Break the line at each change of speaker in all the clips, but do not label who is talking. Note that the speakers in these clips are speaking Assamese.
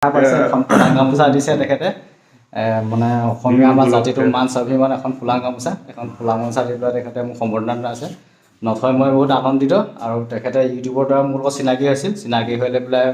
পাইছে এখন ফুলা গামোচা দিছে তেখেতে মানে অসমীয়া আমাৰ জাতিটোৰ মান স্বাভিমান এখন ফুলা গামোচা এখন ফুলা গামোচা দি পেলাই তেখেতে মোক সম্বৰ্ধনা জনাইছে নথৈ মই বহুত আনন্দিত আৰু তেখেতে ইউটিউবৰ দ্বাৰা মোৰ লগত চিনাকি হৈছিল চিনাকি হৈ লৈ পেলাই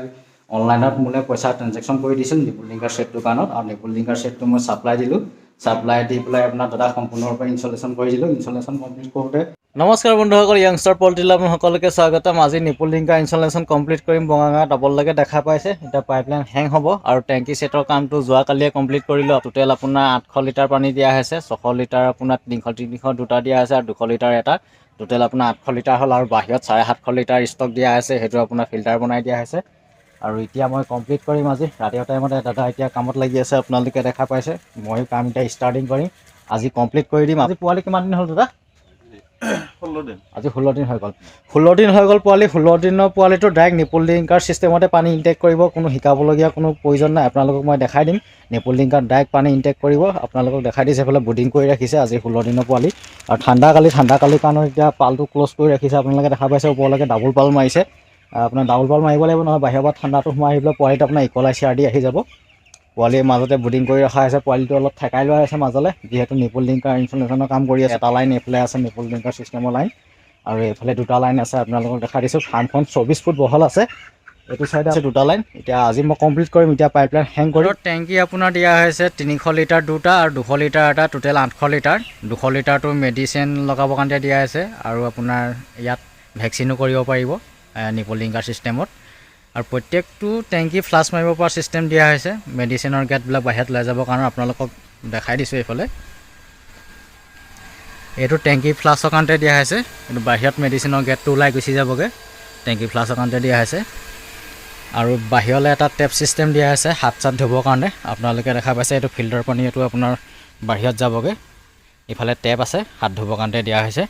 অনলাইনত মোলে পইচা ট্ৰানজেকশ্যন কৰি দিছিল নিপুল লিংকাৰ ছেট দোকানত আৰু নিপুল লিংকাৰ ছেটটো মই ছাপ্লাই দিলোঁ ছাপ্লাই দি পেলাই আপোনাৰ দাদা সম্পূৰ্ণৰূপে ইনষ্টলেশ্যন কৰি দিলোঁ ইনষ্টলেশ্যন কমপ্লিট কৰোঁতে নমস্কাৰ বন্ধুসকল য়াংষ্টাৰ পলিটিল আপোনালোকলৈকে স্বাগতম আজি নিপুল লিংকাৰ ইনষ্টলেশ্যন কমপ্লিট কৰিম বঙাগাঁও ডাবললৈকে দেখা পাইছে এতিয়া পাইপলাইন হেং হ'ব আৰু টেংকি ছেটৰ কামটো যোৱাকালিয়ে কমপ্লিট কৰিলোঁ টোটেল আপোনাৰ 800 লিটাৰ পানী দিয়া হৈছে 600 লিটাৰ আপোনাৰ 300 দুটা দিয়া আছে আৰু 200 লিটাৰ এটা টোটেল আপোনাৰ 800 লিটাৰ হ'ল আৰু বাহিৰত 750 লিটাৰ ষ্টক দিয়া আছে সেইটো আপোনাৰ ফিল্টাৰ বনাই দিয়া হৈছে আৰু এতিয়া মই কমপ্লিট কৰিম আজি ৰাতিৰ টাইমতে দাদা এতিয়া কামত লাগি আছে আপোনালোকে দেখা পাইছে মই কাম এতিয়া ষ্টাৰ্টিং কৰিম আজি কমপ্লিট কৰি দিম আজি পোৱালি কিমান দিন হ'ল দাদা 16 দিন আজি 16 দিন হৈ গ'ল 16 দিন হৈ গ'ল পোৱালি 16 দিনৰ পোৱালিটো ডাইৰেক্ট নিপুল লিংকাৰ চিষ্টেমতে পানী ইনটেক কৰিব কোনো শিকাবলগীয়া কোনো প্ৰয়োজন নাই আপোনালোকক মই দেখাই দিম নিপুল লিংকাৰ ডাইৰেক্ট পানী ইনটেক কৰিব আপোনালোকক দেখাই দিছে এইফালে বুডিং কৰি ৰাখিছে আজি 16 দিনৰ পোৱালি আৰু ঠাণ্ডা কালি কাৰণে এতিয়া পালটো ক্ল'জ কৰি ৰাখিছে আপোনালোকে দেখা পাইছে ওপৰলৈকে ডাবল পাল মাৰিছে আপোনাৰ ডাবল পাল মাৰিব লাগিব নহয় বাহিৰৰ পৰা ঠাণ্ডাটো সোমাই আহি পেলাই পোৱালিটো আপোনাৰ ইকুৱালাইজাৰ দি আহি যাব পোৱালিৰ মাজতে বুডিং কৰি ৰখা হৈছে পোৱালিটো অলপ ঠেকাই লোৱা আছে মাজলৈ যিহেতু নিপুল লিংকাৰ ইনষ্টলেশ্যনৰ কাম কৰি আছে এটা লাইন এইফালে আছে নিপুল লিংকাৰ চিষ্টেমৰ লাইন আৰু এইফালে দুটা লাইন আছে আপোনালোকক দেখাই দিছোঁ ফাৰ্মখন 24 ফুট বহল আছে এইটো চাইডে আছে দুটা লাইন এতিয়া আজি মই কমপ্লিট কৰিম এতিয়া পাইপলাইন হেং কৰি টেংকি আপোনাৰ দিয়া হৈছে 300 লিটাৰ দুটা আৰু 200 লিটাৰ এটা টোটেল 800 লিটাৰ 200 লিটাৰটো মেডিচিন লগাবৰ কাৰণে দিয়া আছে আৰু আপোনাৰ ইয়াত ভেকচিনো কৰিব পাৰিব নিপুল লিংকাৰ চিষ্টেমত আৰু প্ৰত্যেকটো টেংকি ফ্লাছ মাৰিব পৰা চিষ্টেম দিয়া হৈছে মেডিচিনৰ গেটবিলাক বাহিৰত লৈ যাবৰ কাৰণে আপোনালোকক দেখাই দিছোঁ এইফালে এইটো টেংকি ফ্লাছৰ কাৰণে দিয়া হৈছে কিন্তু বাহিৰত মেডিচিনৰ গেটটো ওলাই গুচি যাবগৈ টেংকি ফ্লাছৰ কাৰণে দিয়া হৈছে আৰু বাহিৰলৈ এটা টেপ চিষ্টেম দিয়া আছে হাত চাত ধুবৰ কাৰণে আপোনালোকে দেখা পাইছে এইটো ফিল্টাৰ পানী এইটো আপোনাৰ বাহিৰত যাবগৈ ইফালে টেপ আছে হাত ধুবৰ কাৰণে দিয়া হৈছে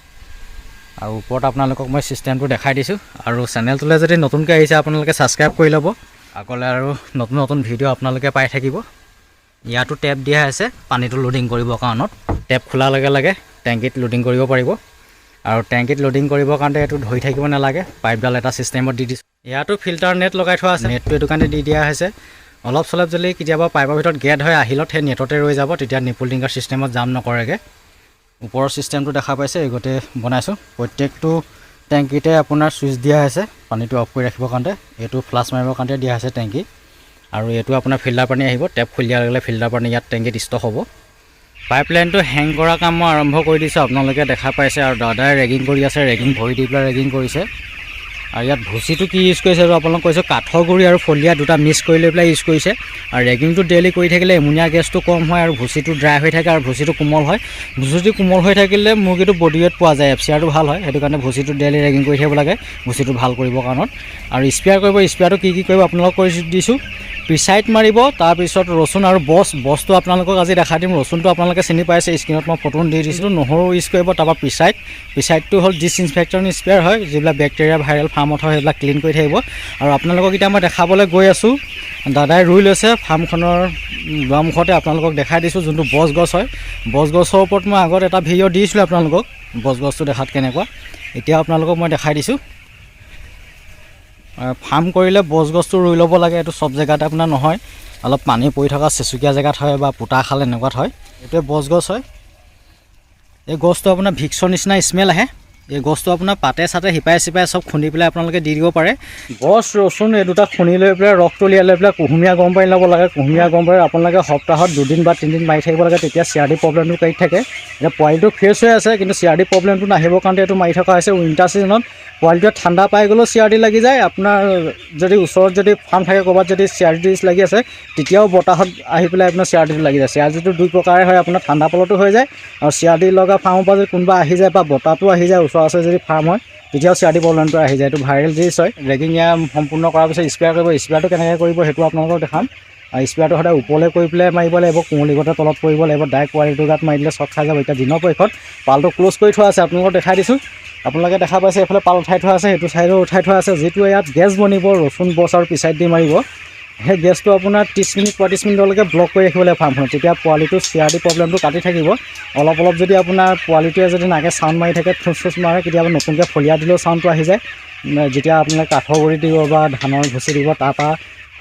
আৰু ওপৰত আপোনালোকক মই চিষ্টেমটো দেখাই দিছোঁ আৰু চেনেলটোলৈ যদি নতুনকৈ আহিছে আপোনালোকে ছাবস্ক্ৰাইব কৰি ল'ব আগলৈ আৰু নতুন ভিডিঅ' আপোনালোকে পাই থাকিব ইয়াতো টেপ দিয়া আছে পানীটো লোডিং কৰিবৰ কাৰণত টেপ খোলাৰ লগে লগে টেংকিত লোডিং কৰিব পাৰিব আৰু টেংকিত লোডিং কৰিবৰ কাৰণে এইটো ধৰি থাকিব নালাগে পাইপডাল এটা চিষ্টেমত দি দিছোঁ ইয়াতো ফিল্টাৰ নেট লগাই থোৱা আছে নেটটো এইটো কাৰণে দি দিয়া হৈছে অলপ চলপ যদি কেতিয়াবা পাইপৰ ভিতৰত গেট হয় আহিলত সেই নেটতে ৰৈ যাব তেতিয়া নিপুল লিংকাৰ চিষ্টেমত জাম নকৰেগৈ ওপৰৰ চিষ্টেমটো দেখা পাইছে এই গোটেই বনাইছোঁ প্ৰত্যেকটো টেংকিতে আপোনাৰ ছুইচ দিয়া হৈছে পানীটো অফ কৰি ৰাখিবৰ কাৰণে এইটো ফ্লাছ মাৰিবৰ কাৰণে দিয়া হৈছে টেংকি আৰু এইটো আপোনাৰ ফিল্টাৰ পানী আহিব টেপ খুলি দিয়াৰ লগে লগে ফিল্টাৰ পানী ইয়াত টেংকিত ষ্টক হ'ব পাইপলাইনটো হেং কৰা কাম মই আৰম্ভ কৰি দিছোঁ আপোনালোকে দেখা পাইছে আৰু দাদাই ৰেগিং কৰি আছে ৰেগিং ভৰি দি পেলাই ৰেগিং কৰিছে আৰু ইয়াত ভুচিটো কি ইউজ কৰিছে আপোনালোক কৈছোঁ কাঠৰ গুড়ি আৰু ফলিয়া দুটা মিক্স কৰি লৈ পেলাই ইউজ কৰিছে আৰু ৰেগিংটো ডেইলি কৰি থাকিলে এমনিয়া গেছটো কম হয় আৰু ভুচিটো ড্ৰাই হৈ থাকে আৰু ভুচিটো কোমল হয় ভুচিটো কোমল হৈ থাকিলে মুৰ্গীটো বডি ৱেট পোৱা যায় FCRটো ভাল হয় সেইটো কাৰণে ভুচিটো ডেইলি ৰেগিং কৰি থাকিব লাগে ভুচিটো ভাল কৰিবৰ কাৰণত আৰু স্পেয়াৰ কৰিব স্পেয়াৰটো কি কৰিব আপোনালোকক কৰি দিছোঁ প্ৰিচাইড মাৰিব তাৰপিছত ৰচুন আৰু বছটো আপোনালোকক আজি দেখাই দিম ৰচুনটো আপোনালোকে চিনি পাইছে স্ক্ৰীণত মই ফটো দি দিছিলোঁ নহৰু ইউজ কৰিব তাৰপৰা প্ৰিচাইডটো হ'ল ডিছইনফেক্টন স্প্ৰেয়াৰ হয় যিবিলাক বেক্টেৰিয়া ভাইৰেল ফাৰ্মত হয় সেইবিলাক ক্লিন কৰি থাকিব আৰু আপোনালোকক এতিয়া মই দেখাবলৈ গৈ আছোঁ দাদাই ৰুই লৈছে ফাৰ্মখনৰ দুৱাৰমুখতে আপোনালোকক দেখাই দিছোঁ যোনটো গছ হয় গছৰ ওপৰত মই আগত এটা ভিডিঅ' দিছিলোঁ আপোনালোকক গছটো দেখাত কেনেকুৱা এতিয়া আপোনালোকক মই দেখাই দিছোঁ ফাৰ্ম কৰিলে গছটো ৰুই ল'ব লাগে এইটো চব জেগাতে আপোনাৰ নহয় অলপ পানী পৰি থকা চেচুকীয়া জেগাত হয় বা পোতা খাল এনেকুৱাত হয় এইটোৱে গছ হয় এই গছটো আপোনাৰ ভিক্সৰ নিচিনা স্মেল আহে এই গছটো আপোনাৰ পাতে চাতে শিপাই চব খুন্দি পেলাই আপোনালোকে দি দিব পাৰে গছ ৰচুন এই দুটা খুন্দি লৈ পেলাই ৰসটো উলিয়াই লৈ পেলাই কুহুমীয়া গৰম পানী ল'ব লাগে কুহুমীয়া গৰম পানী আপোনালোকে সপ্তাহত 2 দিন বা 3 দিন মাৰি থাকিব লাগে তেতিয়া CRD প্ৰব্লেমটো কাটি থাকে এতিয়া পোৱালিটো ফ্ৰেছ হৈ আছে কিন্তু CRD প্ৰব্লেমটো নাহিবৰ কাৰণে এইটো মাৰি থকা হৈছে উইণ্টাৰ ছিজনত পোৱালিটোৱে ঠাণ্ডা পাই গ'লেও CRD লাগি যায় আপোনাৰ যদি ওচৰত যদি ফাৰ্ম থাকে ক'ৰবাত যদি CRD লাগি আছে তেতিয়াও বতাহত আহি পেলাই আপোনাৰ CRDটো লাগি যায় CRDটো দুই প্ৰকাৰে হয় আপোনাৰ ঠাণ্ডা ফলতো হৈ যায় আৰু CRD লগা ফাৰ্মৰ পৰা যদি কোনোবা আহি যায় বা বতাহটো আহি যায় ওচৰ যদি ফাৰ্ম হয় তেতিয়াও CRD প্ৰব্লেমটো আহি যায় এইটো ভাইৰেল ডিছ হয় ৰেগিং ইয়াৰ সম্পূৰ্ণ কৰাৰ পিছত স্প্ৰেয়াৰ কৰিব স্প্ৰেয়াৰটো কেনেকৈ কৰিব সেইটো আপোনালোকক দেখাম আৰু স্প্ৰেয়াৰটো সদায় ওপৰলৈ কৰি পেলাই মাৰিব লাগিব কুঁৱলীগতে তলত পৰিব লাগিব ডাইৰেক্ট পোৱালিটোৰ গাত মাৰি দিলে চক খাই যাব এতিয়া দিনৰ পক্ষত পালটো ক্ল'জ কৰি থোৱা আছে আপোনালোকক দেখাই দিছোঁ আপোনালোকে দেখা পাইছে এইফালে পাল উঠাই থোৱা আছে সেইটো ছাইডো উঠাই থোৱা আছে যিটো ইয়াত গেছ বনিব ৰচুন আৰু পিচাইড দি মাৰিব সেই গেছটো আপোনাৰ 30 মিনিট 35 মিনিটলৈকে ব্লক কৰি ৰাখিব লাগে ফাৰ্মখনত তেতিয়া পোৱালিটো CRD প্ৰব্লেমটো কাটি থাকিব অলপ যদি আপোনাৰ পোৱালিটোৱে যদি নাকে চাউণ্ড মাৰি থাকে ফুচ মাৰে কেতিয়াবা নতুনকৈ ফলিয়া দিলেও চাউণ্ডটো আহি যায় যেতিয়া আপোনালোকে কাঠৰ গুড়ি দিব বা ধানৰ ভুচি দিব তাৰপৰা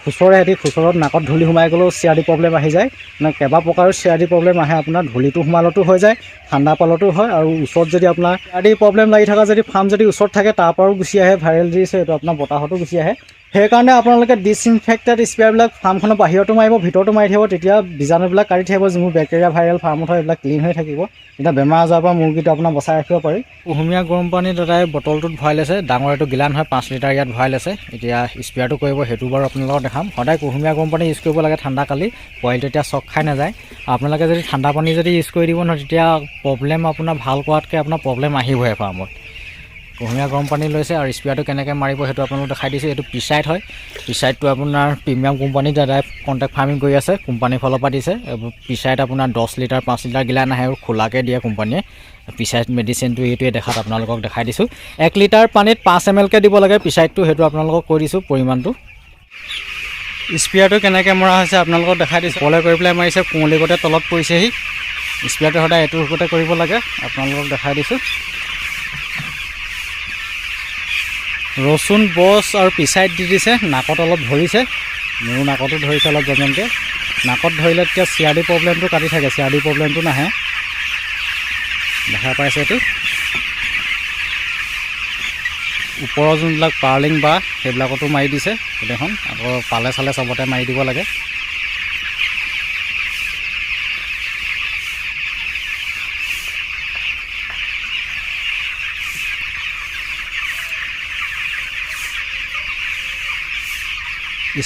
খুচৰে সিহঁতি খুচৰত নাকত ধূলি সোমাই গ'লেও চিআৰডি প্ৰব্লেম আহি যায় মানে কেইবা প্ৰকাৰৰ চিআৰডি প্ৰব্লেম আহে আপোনাৰ ধূলিটো সোমালতো হৈ যায় ঠাণ্ডা পালতো হয় আৰু ওচৰত যদি আপোনাৰ চিআৰডি প্ৰব্লেম লাগি থকা যদি ফাৰ্ম যদি ওচৰত থাকে তাৰ পৰাও গুচি আহে ভাইৰেল ডিছ এইটো আপোনাৰ বতাহতো গুচি আহে সেইকাৰণে আপোনালোকে ডিছইনফেক্টেড স্প্ৰেবিলাক ফাৰ্মখনৰ বাহিৰতো মাৰিব ভিতৰতো মাৰি থাকিব তেতিয়া বীজাণুবিলাক কাঢ়ি থাকিব যিবোৰ বেক্টেৰিয়া ভাইৰেল ফাৰ্মত হয় এইবিলাক ক্লিন হৈ থাকিব তেতিয়া বেমাৰ আজাৰৰ পৰা মুৰ্গীটো আপোনাৰ বচাই ৰাখিব পাৰি কুহুমীয়া গৰম পানী দাদাই বটলটোত ভৰাই লৈছে ডাঙৰ এইটো গিলান হয় 5 লিটাৰ ইয়াত ভৰাই লৈছে এতিয়া স্প্ৰেয়াৰটো কৰিব সেইটো বাৰু আপোনালোকক দেখাম সদায় কুহুমীয়া গৰম পানী ইউজ কৰিব লাগে ঠাণ্ডা কালি পোৱালিটো তেতিয়া চক খাই নাযায় আপোনালোকে যদি ঠাণ্ডা পানী যদি ইউজ কৰি দিব নহয় তেতিয়া প্ৰব্লেম আপোনাৰ ভাল কৰাতকৈ আপোনাৰ প্ৰব্লেম আহিবহে ফাৰ্মত কুহুমীয়া গৰম পানী লৈছে আৰু স্প্ৰেয়াৰটো কেনেকৈ মাৰিব সেইটো আপোনালোকক দেখাই দিছোঁ এইটো পিচাইট হয় পিচাইটটো আপোনাৰ প্ৰিমিয়াম কোম্পানী দাদাই কণ্টেক্ট ফাৰ্মিং কৰি আছে কোম্পানীৰ ফালৰ পৰা দিছে পিচাইট আপোনাৰ 10 লিটাৰ 5 লিটাৰ গিলান আহে আৰু খোলাকৈ দিয়ে কোম্পানীয়ে পিচাইট মেডিচিনটো এইটোৱে দেখাত আপোনালোকক দেখাই দিছোঁ 1 লিটাৰ পানীত 5 ml কৈ দিব লাগে পিচাইটটো সেইটো আপোনালোকক কৈ দিছোঁ পৰিমাণটো স্প্ৰেয়াৰটো কেনেকৈ মৰা হৈছে আপোনালোকক দেখাই দিছোঁ ওপৰলৈ কৰি পেলাই মাৰিছে কুঁৱলী গোটেই তলত পৰিছেহি স্প্ৰেয়াৰটো সদায় এইটো ওপৰতে কৰিব লাগে আপোনালোকক দেখাই দিছোঁ ৰচুন বছ আৰু পিচাইট দি দিছে নাকত অলপ ধৰিছে মোৰ নাকতো ধৰিছে অলপ জমনকৈ নাকত ধৰিলে তেতিয়া চিআৰডি প্ৰব্লেমটো কাটি থাকে চিআৰডি প্ৰব্লেমটো নাহে দেখা পাইছে এইটো ওপৰৰ যোনবিলাক পাৰ্লিং বা সেইবিলাকতো মাৰি দিছে গোটেইখন আকৌ পালে চালে চবতে মাৰি দিব লাগে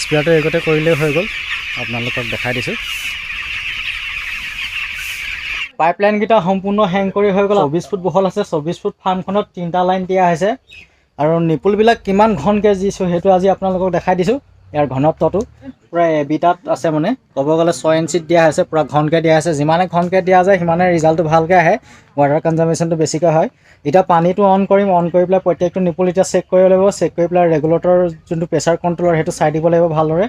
স্প্ৰেয়াৰটো এইগতে কৰিলেই হৈ গ'ল আপোনালোকক দেখাই দিছোঁ পাইপলাইনকেইটা সম্পূৰ্ণ হেং কৰি হৈ গ'ল 24 ফুট বহল আছে 24 ফুট ফাৰ্মখনত 3টা লাইন দিয়া হৈছে আৰু নিপুলবিলাক কিমান ঘনকৈ দিছোঁ সেইটো আজি আপোনালোকক দেখাই দিছোঁ ইয়াৰ ঘনত্বটো পূৰা এবিটাত আছে মানে ক'ব গ'লে 6 ইঞ্চিত দিয়া হৈছে পূৰা ঘনকৈ দিয়া আছে যিমানে ঘনকৈ দিয়া যায় সিমানে ৰিজাল্টটো ভালকৈ আহে ৱাটাৰ কনজাৰ্ভেশ্যনটো বেছিকৈ হয় এতিয়া পানীটো অন কৰিম অন কৰি পেলাই প্ৰত্যেকটো নিপুল এতিয়া চেক কৰিব লাগিব চেক কৰি পেলাই ৰেগুলেটৰ যোনটো প্ৰেছাৰ কণ্ট্ৰলৰ সেইটো চাই দিব লাগিব ভালদৰে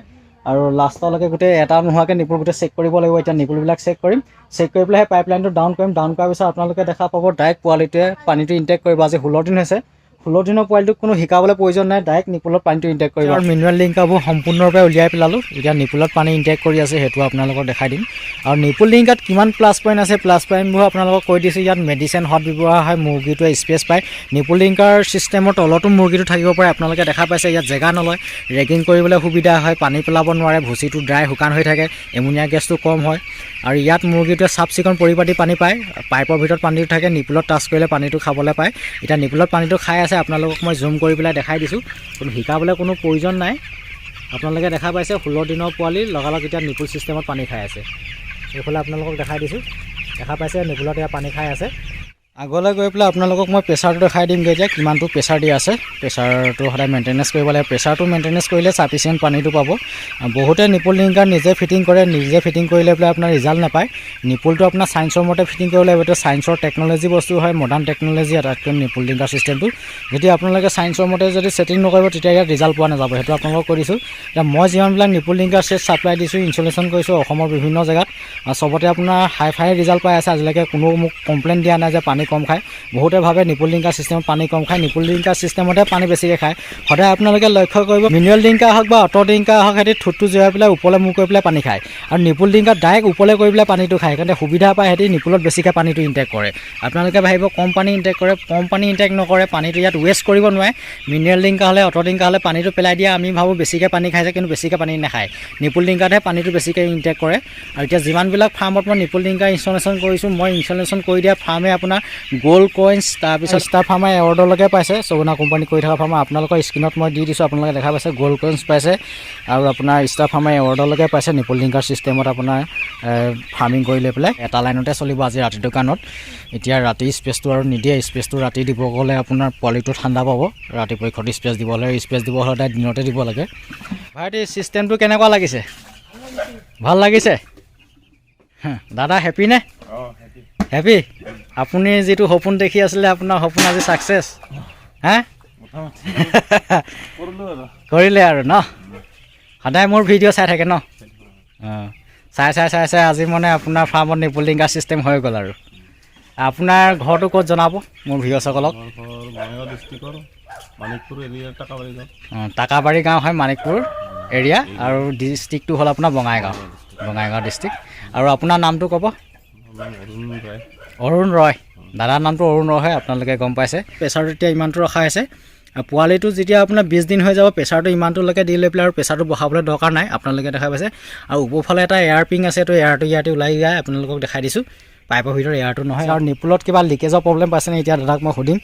আৰু লাষ্টলৈকে গোটেই এটা নোহোৱাকৈ নিপুল গোটেই চেক কৰিব লাগিব এতিয়া নিপুলবিলাক চেক কৰিম চেক কৰি পেলাই সেই পাইপলাইনটো ডাউন কৰিম ডাউন কৰাৰ পিছত আপোনালোকে দেখা পাব ডাইৰেক্ট পোৱালিটোৱে পানীটো ইনটেক কৰিব আজি 16 দিন হৈছে 16 দিনৰ পোৱালিটোক কোনো শিকাবলৈ প্ৰয়োজন নাই ডাইৰেক্ট নিপুলত পানীটো ইনটেক কৰিব আৰু মিনাৰেল লিংকাবোৰ সম্পূৰ্ণৰূপে উলিয়াই পেলালোঁ এতিয়া নিপুলত পানী ইনটেক কৰি আছে সেইটো আপোনালোকক দেখাই দিম আৰু নিপুল লিংকাত কিমান প্লাছ পইণ্ট আছে প্লাছ পইণ্টবোৰ আপোনালোকক কৈ দিছোঁ ইয়াত মেডিচিন হট ব্যৱহাৰ হয় মুৰ্গীটোৱে স্পেচ পায় নিপুল লিংকাৰ ছিষ্টেমৰ তলতো মুৰ্গীটো থাকিব পাৰে আপোনালোকে দেখা পাইছে ইয়াত জেগা নলয় ৰেগিং কৰিবলৈ সুবিধা হয় পানী পেলাব নোৱাৰে ভুচিটো ড্ৰাই শুকান হৈ থাকে এমনিয়া গেছটো কম হয় আৰু ইয়াত মুৰ্গীটোৱে চাফ চিকুণ পৰিপাটি পানী পায় পাইপৰ ভিতৰত পানীটো থাকে নিপুলত টাচ কৰিলে পানীটো খাবলৈ পায় এতিয়া নিপুলত পানীটো খাই আছে আপোনালোকক মই জুম কৰি পেলাই দেখাই দিছোঁ কোনো শিকাবলৈ কোনো প্ৰয়োজন নাই আপোনালোকে দেখা পাইছে 16 দিনৰ পোৱালি লগালগ এতিয়া নিপুল ছিষ্টেমত পানী খাই আছে এইফালে আপোনালোকক দেখাই দিছোঁ দেখা পাইছে নিপুলত এতিয়া পানী খাই আছে আগলৈ গৈ পেলাই আপোনালোকক মই প্ৰেছাৰটো দেখাই দিমগৈ এতিয়া কিমানটো প্ৰেছাৰ দি আছে প্ৰেছাৰটো সদায় মেইনটেনেঞ্চ কৰিব লাগে প্ৰেছাৰটো মেইনটেনেঞ্চ কৰিলে চাফিচিয়েণ্ট পানীটো পাব বহুতে নিপুল লিংকাৰ নিজে ফিটিং কৰে নিজে ফিটিং কৰিলে পেলাই আপোনাৰ ৰিজাল্ট নাপায় নিপুলটো আপোনাৰ চায়েন্সৰ মতে ফিটিং কৰিব লাগিব এইটো চায়েন্সৰ টেকন'লজি বস্তু হয় মডাৰ্ণ টেকন'লজি আটাইতকৈ নিপুল লিংকাৰ ছিষ্টেমটো যদি আপোনালোকে চায়েন্সৰ মতে যদি ছেটিং নকৰিব তেতিয়া ইয়াত ৰিজাল্ট পোৱা নাযাব সেইটো আপোনালোকক কৈ দিছোঁ এতিয়া মই যিমানবিলাক নিপুল লিংকাৰ ছেট ছাপ্লাই দিছোঁ ইনষ্টলেশ্যন কৰিছোঁ অসমৰ বিভিন্ন জেগাত চবতে আপোনাৰ হাই ফাই ৰিজাল্ট পাই আছে আজিলৈকে কোনো মোক কমপ্লেইন দিয়া নাই যে পানী কম খায় বহুতে ভাবে নিপুল লিংকাৰ ছিষ্টেমত পানী কম খায় নিপুল লিংকাৰ ছিষ্টেমতে পানী বেছিকৈ খায় সদায় আপোনালোকে লক্ষ্য কৰিব মিনাৰেল লিংকাৰ হওক বা অট' লিংকাৰ হওক সিহঁতি ঠোঁটটো জোৰাই পেলাই ওপৰলৈ মূৰ কৰি পেলাই পানী খায় আৰু নিপুল লিংকাৰ ডাইৰেক্ট ওপৰলৈ কৰি পেলাই পানীটো খায় সেইকাৰণে সুবিধা পায় সিহঁতি নিপুলত বেছিকৈ পানীটো ইনটেক কৰে আপোনালোকে ভাবিব কম পানী ইনটেক কৰে কম পানী ইনটেক নকৰে পানীটো ইয়াত ৱেষ্ট কৰিব নোৱাৰে মিনাৰেল লিংকাৰ হ'লে অট' লিংকাৰ হ'লে পানীটো পেলাই দিয়ে আমি ভাবোঁ বেছিকৈ পানী খাইছে কিন্তু বেছিকৈ পানী নাখায় নিপুল লিংকাৰতহে পানীটো বেছিকৈ ইনটেক কৰে আৰু এতিয়া যিমানবিলাক ফাৰ্মত মই নিপুল লিংকাৰ ইনষ্টলেশ্যন কৰিছোঁ মই ইনষ্টলেশ্যন কৰি দিয়া ফাৰ্মে আপোনাৰ গ'ল্ড কইন্স তাৰপিছত ষ্টাৰ ফাৰ্মাৰ এৱাৰ্ডলৈকে পাইছে চগুনা কোম্পানী কৰি থকা ফাৰ্মাৰ আপোনালোকৰ স্ক্ৰীণত মই দি দিছোঁ আপোনালোকে দেখা পাইছে গ'ল্ড কইন্স পাইছে আৰু আপোনাৰ ষ্টাৰ ফাৰ্মাৰ এৱাৰ্ডলৈকে পাইছে নিপুল লিংকাৰ ছিষ্টেমত আপোনাৰ ফাৰ্মিং কৰি লৈ পেলাই এটা লাইনতে চলিব আজি ৰাতিটোৰ কাৰণত এতিয়া ৰাতি স্পেচটো আৰু নিদিয়ে স্পেচটো ৰাতি দিব গ'লে আপোনাৰ পোৱালিটো ঠাণ্ডা পাব ৰাতিপুৱা স্পেচ দিব হ'লে স্পেচ দিব হ'লে দিনতে দিব লাগে ভাইটি ছিষ্টেমটো কেনেকুৱা লাগিছে ভাল লাগিছে দাদা হেপী নে হেপী আপুনি যিটো সপোন দেখি আছিলে আপোনাৰ সপোন আজি ছাকচেছ হা কৰিলে আৰু ন সদায় মোৰ ভিডিঅ' চাই থাকে ন চাই আজি মানে আপোনাৰ ফাৰ্মত নিপুল লিংকাৰ ছিষ্টেম হৈ গ'ল আৰু আপোনাৰ ঘৰটো ক'ত জনাব মোৰ ভিউৱাৰসকলক
মানিকপুৰ এৰিয়া টাকাবাৰী গাঁও
টাকাবাৰী গাঁও হয় মানিকপুৰ এৰিয়া আৰু ডিষ্ট্ৰিক্টটো হ'ল আপোনাৰ বঙাইগাঁও ডিষ্ট্ৰিক্ট। আৰু আপোনাৰ নামটো ক'ব? অৰুণ ৰয়। দাদাৰ নামটো অৰুণ ৰয় হয়, আপোনালোকে গম পাইছে। প্ৰেছাৰটো এতিয়া ইমানটো ৰখা হৈছে। পোৱালিটো যেতিয়া আপোনাৰ 20 দিন হৈ যাব প্ৰেছাৰটো ইমানটোলৈকে দি লৈ পেলাই আৰু প্ৰেছাৰটো বঢ়াবলৈ দৰকাৰ নাই, আপোনালোকে দেখা পাইছে। আৰু ওপৰফালে এটা এয়াৰ পিং আছে, তো এয়াৰটো ইয়াতে ওলাই যায়, আপোনালোকক দেখাই দিছোঁ। পাইপৰ ভিতৰত এয়াৰটো নহয়। আৰু নিপুলত কিবা লিকেজৰ প্ৰব্লেম পাইছেনে এতিয়া দাদাক মই সুধিম,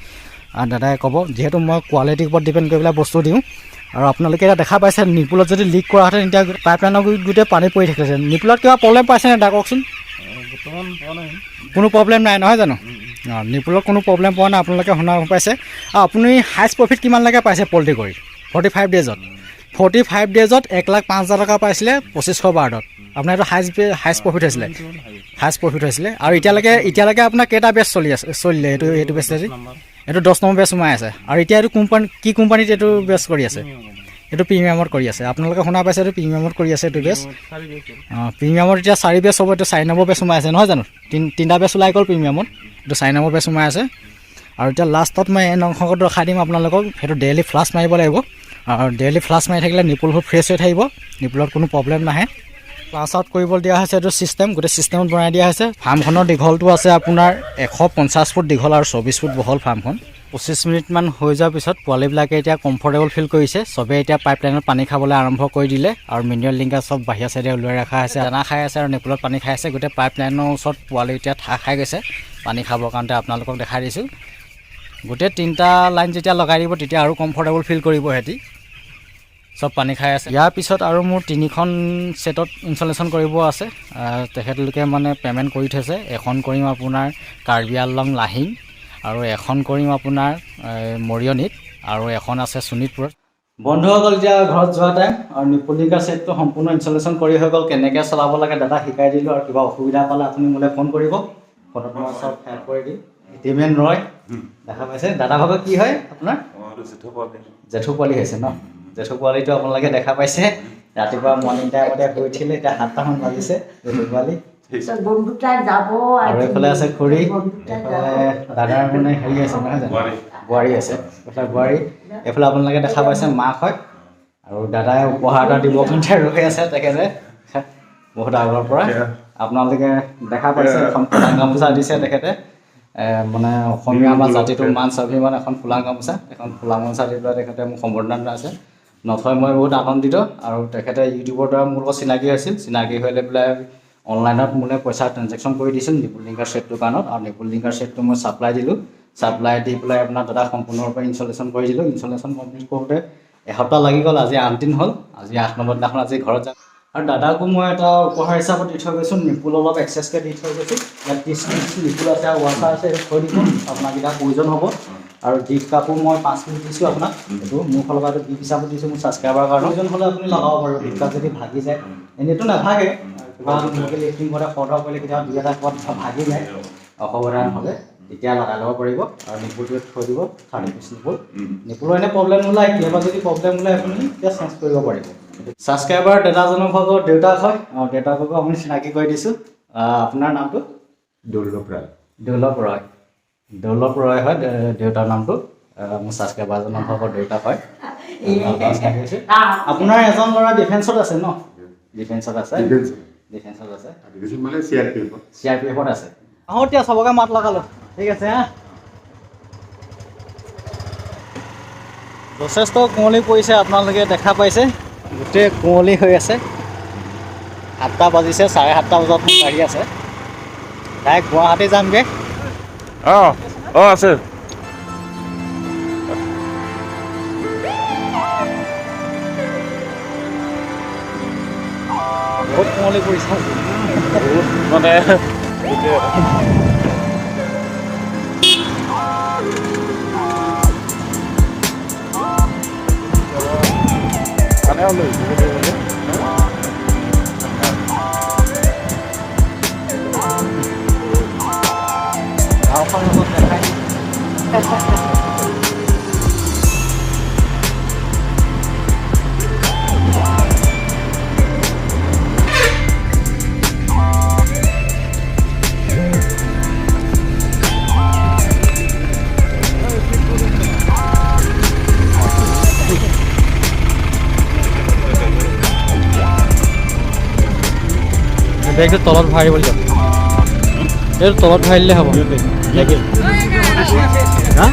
আৰু দাদাই ক'ব। যিহেতু মই কোৱালিটিৰ ওপৰত ডিপেণ্ড কৰি পেলাই বস্তু দিওঁ। আৰু আপোনালোকে এতিয়া দেখা পাইছে নিপুলত যদি লিক কৰাহেঁতেন এতিয়া পাইপলাইনৰ গোটেই পানী পৰি থাকিলেহেঁতেন। নিপুলত কিবা প্ৰব্লেম পাইছেনে দাদা কওকচোন?
বৰ্তমান পোৱা নাই,
কোনো প্ৰব্লেম নাই নহয় জানো? নিপুলত কোনো প্ৰব্লেম পোৱা নাই, আপোনালোকে শুনা পাইছে। আৰু আপুনি হাইষ্ট প্ৰফিট কিমানলৈকে পাইছে পল্ট্ৰি কৰি? 45 ডেজত 1,05,000 টকা পাইছিলে 2500 বাৰ্ডত। আপোনাৰ এইটো হাইষ্ট প্ৰফিট হৈছিলে। আৰু এতিয়ালৈকে আপোনাৰ কেইটা বেচ চলিলে এইটো বেচ? এইটো 10 নম্বৰ বেচ সোমাই আছে। আৰু এতিয়া এইটো কি কোম্পানীত এইটো বেচ কৰি আছে? এইটো প্ৰিমিয়ামত কৰি আছে। আপোনালোকে শুনা পাইছে এইটো প্ৰিমিয়ামত কৰি আছে এইটো বেচ। প্ৰিমিয়ামত এতিয়া 4 বেচ হ'ব, এইটো 4 নম্বৰ বেচ সোমাই আছে নহয় জানো? 3টা বেচ ওলাই গ'ল প্ৰিমিয়ামত, এইটো 4 নম্বৰ বেচ সোমাই আছে। আৰু এতিয়া লাষ্টত মই এন অংশটো ৰখাই দিম আপোনালোকক। সেইটো ডেইলি ফ্লাছ মাৰিব লাগিব। আৰু ডেইলি ফ্লাছ মাৰি থাকিলে নিপুলবোৰ ফ্ৰেছ হৈ থাকিব, নিপুলত কোনো প্ৰব্লেম নাহে। প্লাছ আউট কৰিবলৈ দিয়া হৈছে এইটো চিষ্টেম, গোটেই চিষ্টেমত বনাই দিয়া হৈছে। ফাৰ্মখনৰ দীঘলটো আছে আপোনাৰ 150 ফুট দীঘল আৰু 24 ফুট বহল ফাৰ্মখন। 25 মিনিটমান হৈ যোৱাৰ পিছত পোৱালিবিলাকে এতিয়া কমফৰ্টেবল ফিল কৰিছে। চবেই এতিয়া পাইপলাইনত পানী খাবলৈ আৰম্ভ কৰি দিলে। আৰু মিনাৰেল লিংকাৰ চব বাহিৰৰ চাইডে ওলাই ৰখা হৈছে, দানা খাই আছে আৰু নিপুলত পানী খাই আছে। গোটেই পাইপলাইনৰ ওচৰত পোৱালি এতিয়া ঠাহ খাই গৈছে পানী খাবৰ কাৰণে। আপোনালোকক দেখাই দিছোঁ। গোটেই 3টা লাইন যেতিয়া লগাই দিব তেতিয়া আৰু কমফৰ্টেবল ফিল কৰিব সিহঁতি, চব পানী খাই আছে। ইয়াৰ পিছত আৰু মোৰ 3খন ছেটত ইনষ্টলেশ্যন কৰিব আছে। তেখেতলোকে মানে পে'মেণ্ট কৰি থৈছে। এখন কৰিম আপোনাৰ কাৰ্বি আংলং লাহিং, আৰু এখন কৰিম আপোনাৰ মৰিয়নিত, আৰু এখন আছে শোণিতপুৰত। বন্ধুসকল এতিয়া ঘৰত যোৱা টাইম, আৰু নিপুলিকা ছেটটো সম্পূৰ্ণ ইনষ্টলেশ্যন কৰি হৈ গ'ল। কেনেকৈ চলাব লাগে দাদা শিকাই দিলোঁ। আৰু কিবা অসুবিধা পালে আপুনি মোলৈ ফোন কৰিব, ফোনত মই চব হেল্প কৰি দিম। ইতিমেন ৰয় দেখা পাইছে। দাদা ভাগৰ কি হয় আপোনাৰ? জেঠু পোৱালি হৈছে ন? জেঠু পোৱালিটো আপোনালোকে দেখা পাইছে। ৰাতিপুৱা মৰ্ণিং টাইমতে শুই উঠিলে, এতিয়া 7টামান বাজিছে। জেঠু পোৱালি। আৰু এইফালে আছে খুৰী, এইফালে দাদাৰ মানে হেৰি আছে নহয় জানো, বোৱাৰী আছে। এইফালে বোৱাৰী, এইফালে আপোনালোকে দেখা পাইছে মাক হয়। আৰু দাদাই উপহাৰ এটা দিব কাৰণে ৰৈ আছে তেখেতে বহুত আগৰ পৰা। আপোনালোকে দেখা পাইছে এখন ফুলাং গামোচা দিছে তেখেতে। মানে অসমীয়া আমাৰ জাতিটোৰ মান স্বাভিমান এখন ফুলাং গামোচা। এখন ফুলাং গামোচা দি পেলাই তেখেতে মোক সম্বৰ্ধনা জনাইছে। নথৈ মই বহুত আনন্দিত। আৰু তেখেতে ইউটিউবৰ দ্বাৰা মোৰ লগত চিনাকি হৈছিল। চিনাকি হৈ লৈ পেলাই অনলাইনত মোলৈ পইচা ট্ৰেঞ্জেকশ্যন কৰি দিছিল নিপুল লিংকাৰ ছেটটোৰ কাৰণত। আৰু নিপুল লিংকাৰ ছেটটো মই ছাপ্লাই দিলোঁ। ছাপ্লাই দি পেলাই আপোনাৰ দাদা সম্পূৰ্ণৰূপে ইনষ্টলেশ্যন কৰি দিলোঁ। ইনষ্টলেশ্যন কমপ্লিট কৰোঁতে এসপ্তাহ লাগি গ'ল। আজি 8 দিন হ'ল। আজি 8 নম্বৰ দিনাখন আজি ঘৰত যাম। আৰু দাদাকো মই এটা উপহাৰ হিচাপত দি থৈ গৈছোঁ, নিপুল অলপ এক্সেছকৈ দি থৈ গৈছোঁ। ইয়াত 30 নিপুল আছে আৰু ৱাচাৰ আছে, থৈ দিব আপোনাক এতিয়া প্ৰয়োজন হ'ব। আৰু গিফ্ট কাপোৰ মই 5 পিচ দিছোঁ আপোনাক। এইটো মোৰ ফালৰ পৰা গিফ্ট হিচাপত দিছোঁ মোৰ ছাবস্ক্ৰাইবাৰৰ কাৰণে। প্ৰয়োজন হ'লে আপুনি লগাব পাৰিব। গিফ্ট কাপ যদি ভাগি যায়, এনেইতো নাভাগে, কিবা লোকেল লিফটিং কৰোঁতে খৰধৰ কৰিলে কেতিয়াবা 2-এটা ক'ৰবাত ভাগি যায়, অসাৱধান হ'লে তেতিয়া লগাই ল'ব পাৰিব। আৰু নিপুলটোত থৈ দিব 30 পিচ নিপুল। নিপুলৰ এনেই প্ৰব্লেম নোলায়, কেতিয়াবা যদি প্ৰব্লেম ওলায় আপুনি তেতিয়া চেঞ্জ কৰিব পাৰিব। ছাবস্ক্ৰাইবাৰ দাদাজনৰ ভাগৰ দেউতাক হয়। আৰু দেউতাককো আপুনি চিনাকি কৰি দিছোঁ। আপোনাৰ নামটো?
দুৰ্লভ ৰায়।
দৌলভ ৰয় হয় দেউতাৰ নামটো। মোৰ ছাবস্ক্ৰাইবাৰজনৰ ভাগৰ দেউতাক হয়। আপোনাৰ এজন ল'ৰা ডিফেন্সত আছে ন? ডিফেন্সত আছে। CRPF আছে। আহোঁ এতিয়া চবকে মাত লগালোঁ। ঠিক আছে হা। যথেষ্ট কুঁৱলী পৰিছে, আপোনালোকে দেখা পাইছে। গোটেই কুঁৱলী হৈ আছে। 7টা বাজিছে, 7:30 বজাত মোৰ গাড়ী আছে। ডাইৰেক্ট গুৱাহাটী যামগৈ।
আছে।
বহুত কুঁৱলী পৰিছে।
বহুত মানে
গাঁওখন লগত দেখাই বেগটো তলত ভৰাই দিব লাগিব এইটো তলত ভৰাই দিলে হ'ব লাগিল হা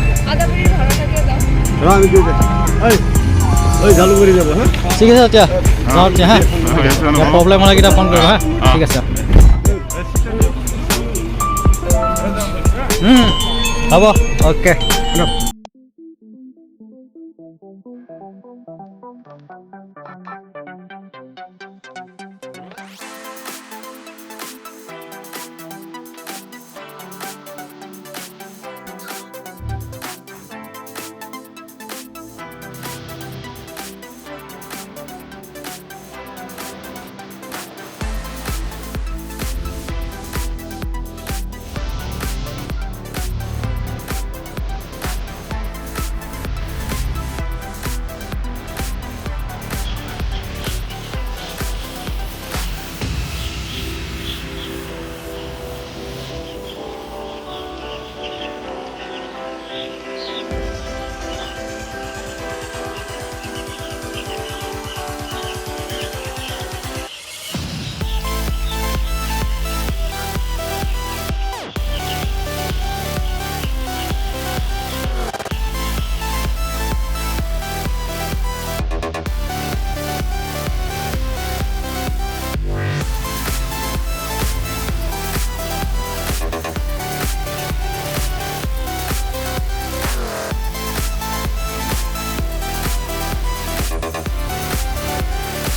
ঠিক আছে এতিয়া যাওঁ এতিয়া হা প্ৰব্লেম হ'লে কেইটা ফোন কৰিবা হা ঠিক আছে হ'ব অ'কে